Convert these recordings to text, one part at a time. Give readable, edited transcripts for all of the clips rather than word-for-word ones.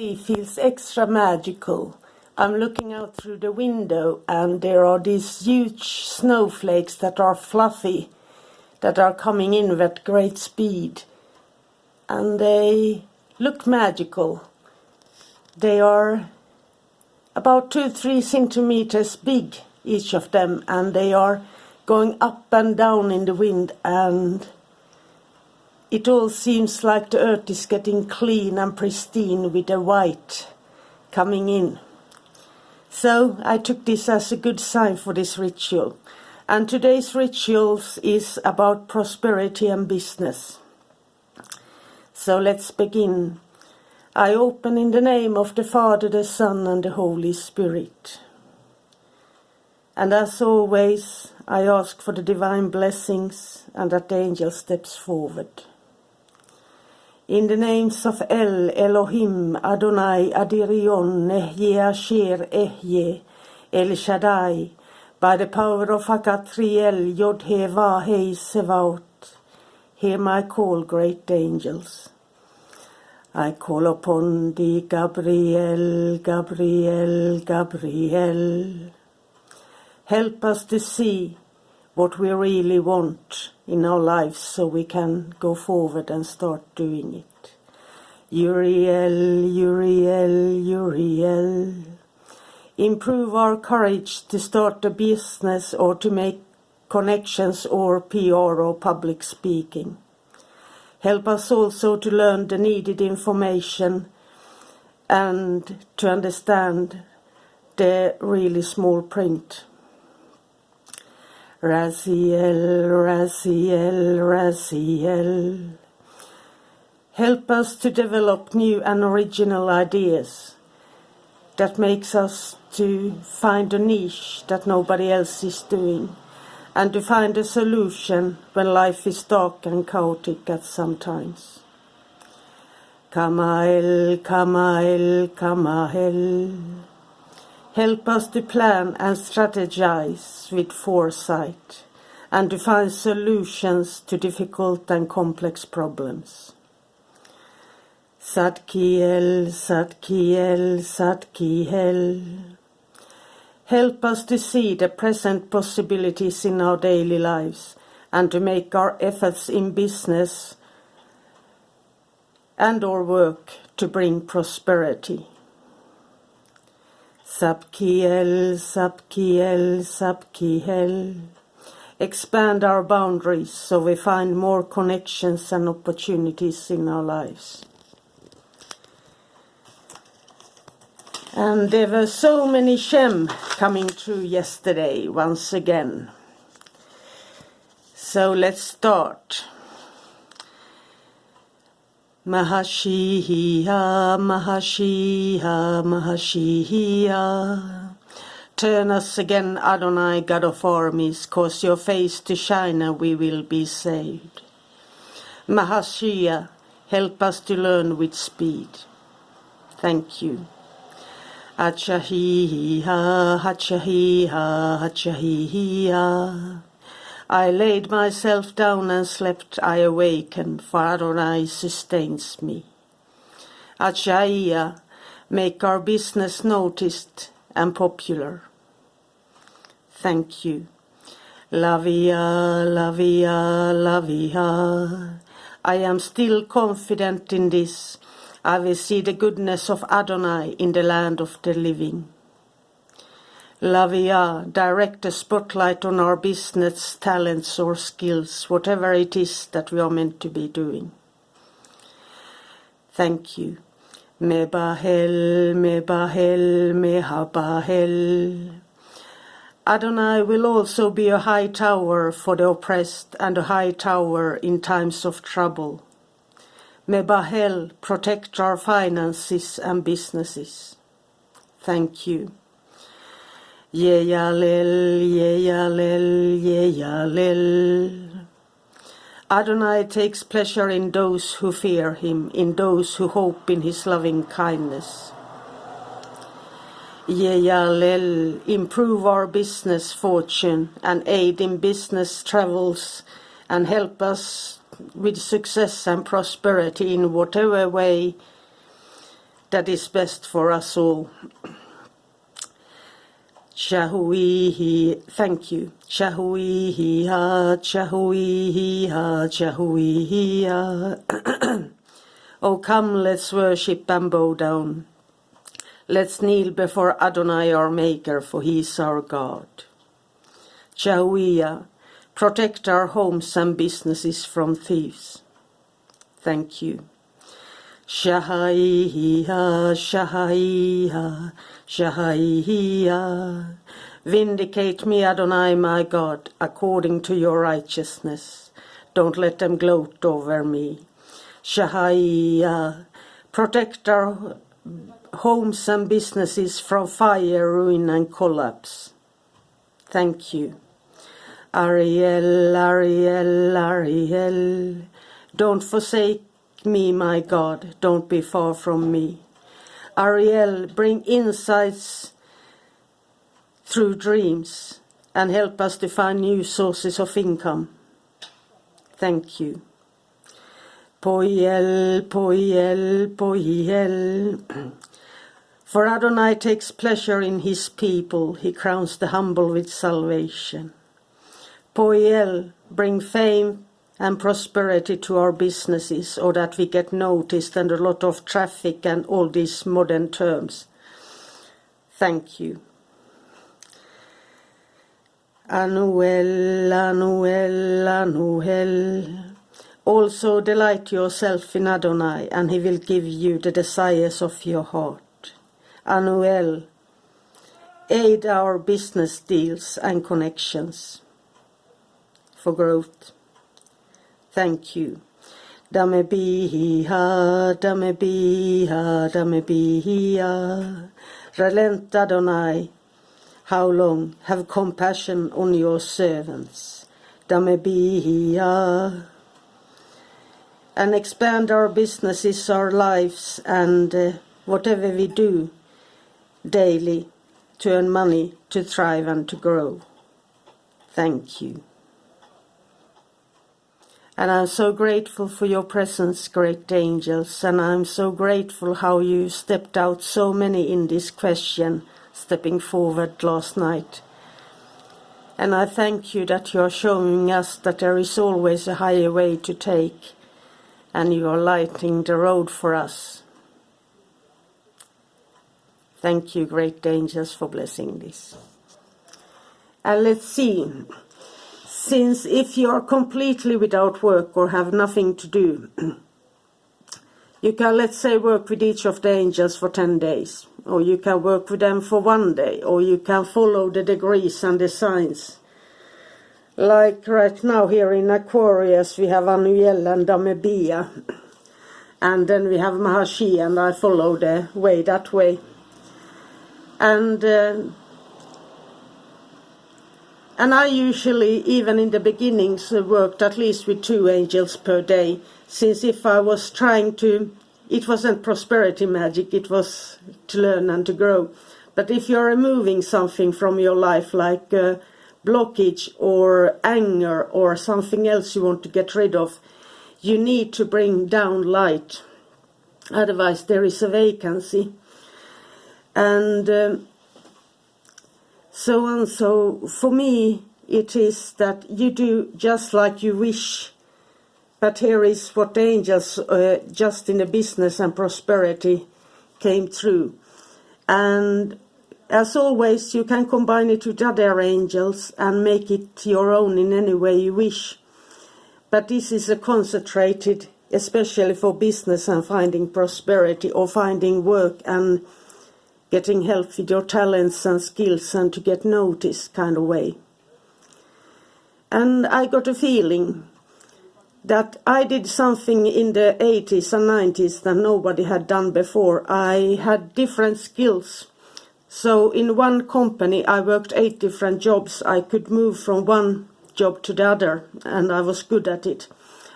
It feels extra magical. I'm looking out through the window and there are these huge snowflakes that are fluffy, that are coming in at great speed. And they look magical. They are about 2-3 centimeters big, each of them, and they are going up and down in the wind, and it all seems like the earth is getting clean and pristine with the white coming in. So I took this as a good sign for this ritual. And today's rituals is about prosperity and business. So let's begin. I open in the name of the Father, the Son, and the Holy Spirit. And as always, I ask for the divine blessings and that the angel steps forward. In the names of El, Elohim, Adonai, Adirion, Ehye, Asher, Ehye, El Shaddai, by the power of Hakatriel, Yod, He, Vah, He, Sevaot, hear my call, great angels. I call upon thee, Gabriel, Gabriel, Gabriel. Help us to see what we really want in our lives so we can go forward and start doing it. Uriel, Uriel, Uriel. Improve our courage to start a business or to make connections or PR or public speaking. Help us also to learn the needed information and to understand the really small print. Raziel, Raziel, Raziel. Help us to develop new and original ideas that makes us to find a niche that nobody else is doing and to find a solution when life is dark and chaotic at some times. Kamael, Kamael, Kamael. Help us to plan and strategize with foresight and to find solutions to difficult and complex problems. Sadkiel, Sadkiel, Sadkiel. Help us to see the present possibilities in our daily lives and to make our efforts in business and our work to bring prosperity. Sabkiel, Sabkiel, Sabkiel. Expand our boundaries so we find more connections and opportunities in our lives. And there were so many Shem coming through yesterday once again. So let's start. Mahashia, Mahashia, Mahashia. Turn us again, Adonai, God of armies, cause your face to shine and we will be saved. Mahashia, help us to learn with speed. Thank you. Hachahiha, Hachahiha, Hachahiha. I laid myself down and slept, I awakened, for Adonai sustains me. Achaiah, make our business noticed and popular. Thank you. Lavia, Lavia, Lavia. I am still confident in this. I will see the goodness of Adonai in the land of the living. Lavia, direct the spotlight on our business, talents or skills, whatever it is that we are meant to be doing. Thank you. Mebahel, Mebahel, Mehabahel. Adonai will also be a high tower for the oppressed and a high tower in times of trouble. Mebahel, protect our finances and businesses. Thank you. Yeyalel, Yeyalel, Yeyalel. Adonai takes pleasure in those who fear him, in those who hope in his loving kindness. Yeyalel, improve our business fortune and aid in business travels and help us with success and prosperity in whatever way that is best for us all. Chahui, thank you. Chahui ha, chahui ha, chahui ha. Oh, come, let's worship and bow down. Let's kneel before Adonai our Maker, for he is our God. Chahui, protect our homes and businesses from thieves. Thank you. Shahaiha, Shahaiha, Shahaiha. Vindicate me, Adonai, my God, according to your righteousness. Don't let them gloat over me. Shahaiha, protect our homes and businesses from fire, ruin, and collapse. Thank you. Ariel, Ariel, Ariel. Don't forsake me, my God, don't be far from me. Ariel, bring insights through dreams and help us to find new sources of income. Thank you. Poiel, Poiel, Poiel. For Adonai takes pleasure in his people, he crowns the humble with salvation. Poiel, bring fame and prosperity to our businesses, so that we get noticed and a lot of traffic and all these modern terms. Thank you. Anuel, Anuel, Anuel. Also delight yourself in Adonai, and he will give you the desires of your heart. Anuel, aid our business deals and connections for growth. Thank you. Dame biha, dame biha, dame biha. Relent, Adonai. How long? Have compassion on your servants. Dame biha. And expand our businesses, our lives, and whatever we do daily to earn money, to thrive and to grow. Thank you. And I'm so grateful for your presence, great angels, and I'm so grateful how you stepped out so many in this question, stepping forward last night. And I thank you that you are showing us that there is always a higher way to take, and you are lighting the road for us. Thank you, great angels, for blessing this. And let's see. Since if you are completely without work or have nothing to do, you can, let's say, work with each of the angels for 10 days. Or you can work with them for 1 day. Or you can follow the degrees and the signs. Like right now here in Aquarius we have Anuel and Damebia. And then we have Mahashi, and I follow the way that way. And I usually, even in the beginnings, worked at least with 2 angels per day, since if I was trying to, it wasn't prosperity magic, it was to learn and to grow. But if you're removing something from your life, like blockage or anger or something else you want to get rid of, you need to bring down light. Otherwise there is a vacancy. And so on. So for me it is that you do just like you wish, but here is what the angels just in the business and prosperity came through. And as always, you can combine it with other angels and make it your own in any way you wish, but this is a concentrated, especially for business and finding prosperity or finding work and getting help with your talents and skills and to get noticed kind of way. And I got a feeling that I did something in the 80s and 90s that nobody had done before. I had different skills. So in one company I worked 8 different jobs. I could move from one job to the other, and I was good at it.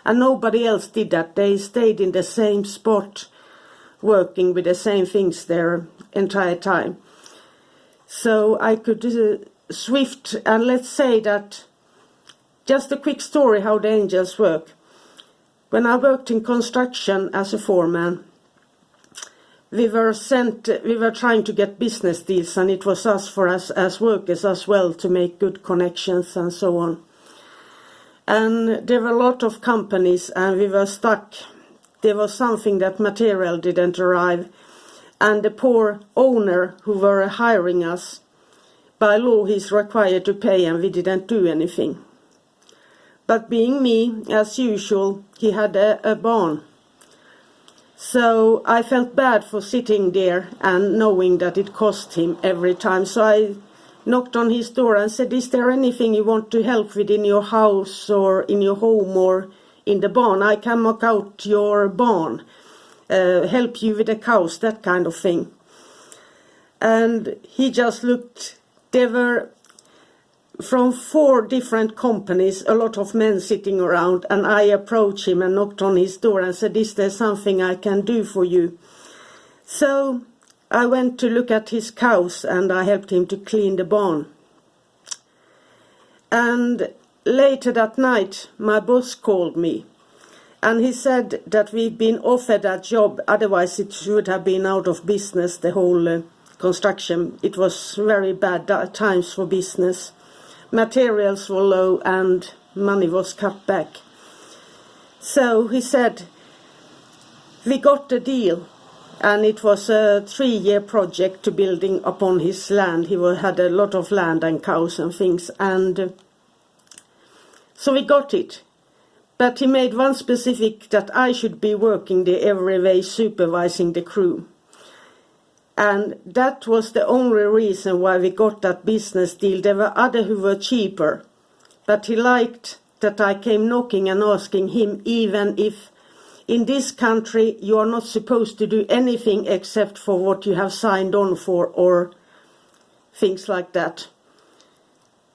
And nobody else did that. They stayed in the same spot, working with the same things their entire time. So I could swift, and let's say that, just a quick story how the angels work. When I worked in construction as a foreman, we were trying to get business deals, and it was us for us as workers as well to make good connections and so on. And there were a lot of companies and we were stuck. There was something that material didn't arrive, and the poor owner who were hiring us, by law he's required to pay, and we didn't do anything. But being me, as usual, he had a barn. So I felt bad for sitting there and knowing that it cost him every time. So I knocked on his door and said, is there anything you want to help with in your house or in your home or in the barn? I can knock out your barn, help you with the cows, that kind of thing. And he just looked. There were from 4 different companies, a lot of men sitting around, and I approached him and knocked on his door and said, is there something I can do for you? So I went to look at his cows and I helped him to clean the barn. And later that night, my boss called me and he said that we've been offered that job, otherwise it should have been out of business, the whole construction. It was very bad times for business. Materials were low and money was cut back. So he said, we got the deal, and it was a 3-year project to building upon his land. He had a lot of land and cows and things, and so we got it. But he made one specific that I should be working there every day, supervising the crew. And that was the only reason why we got that business deal. There were others who were cheaper, but he liked that I came knocking and asking him, even if in this country you are not supposed to do anything except for what you have signed on for or things like that.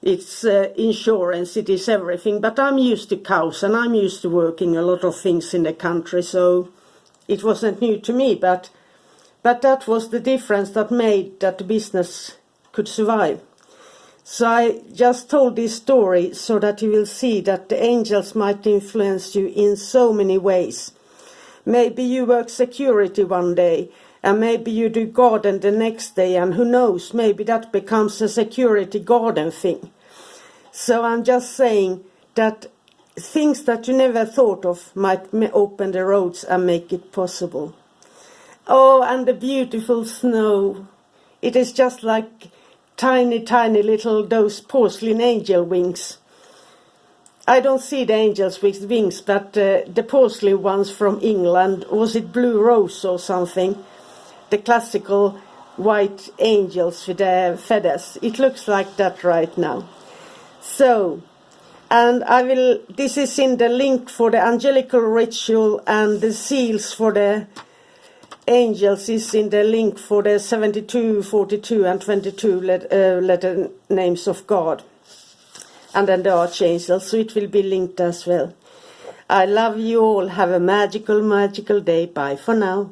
It's insurance, it is everything. But I'm used to cows and I'm used to working a lot of things in the country, so it wasn't new to me. But that was the difference that made that the business could survive. So I just told this story so that you will see that the angels might influence you in so many ways. Maybe you work security one day, and maybe you do garden the next day, and who knows, maybe that becomes a security garden thing. So I'm just saying that things that you never thought of might open the roads and make it possible. Oh, and the beautiful snow. It is just like tiny, tiny little those porcelain angel wings. I don't see the angels with wings, but the porcelain ones from England, was it blue rose or something? The classical white angels with their feathers. It looks like that right now. So, and this is in the link for the angelical ritual, and the seals for the angels is in the link for the 72, 42 and 22 letter names of God. And then the Archangels, so it will be linked as well. I love you all. Have a magical, magical day. Bye for now.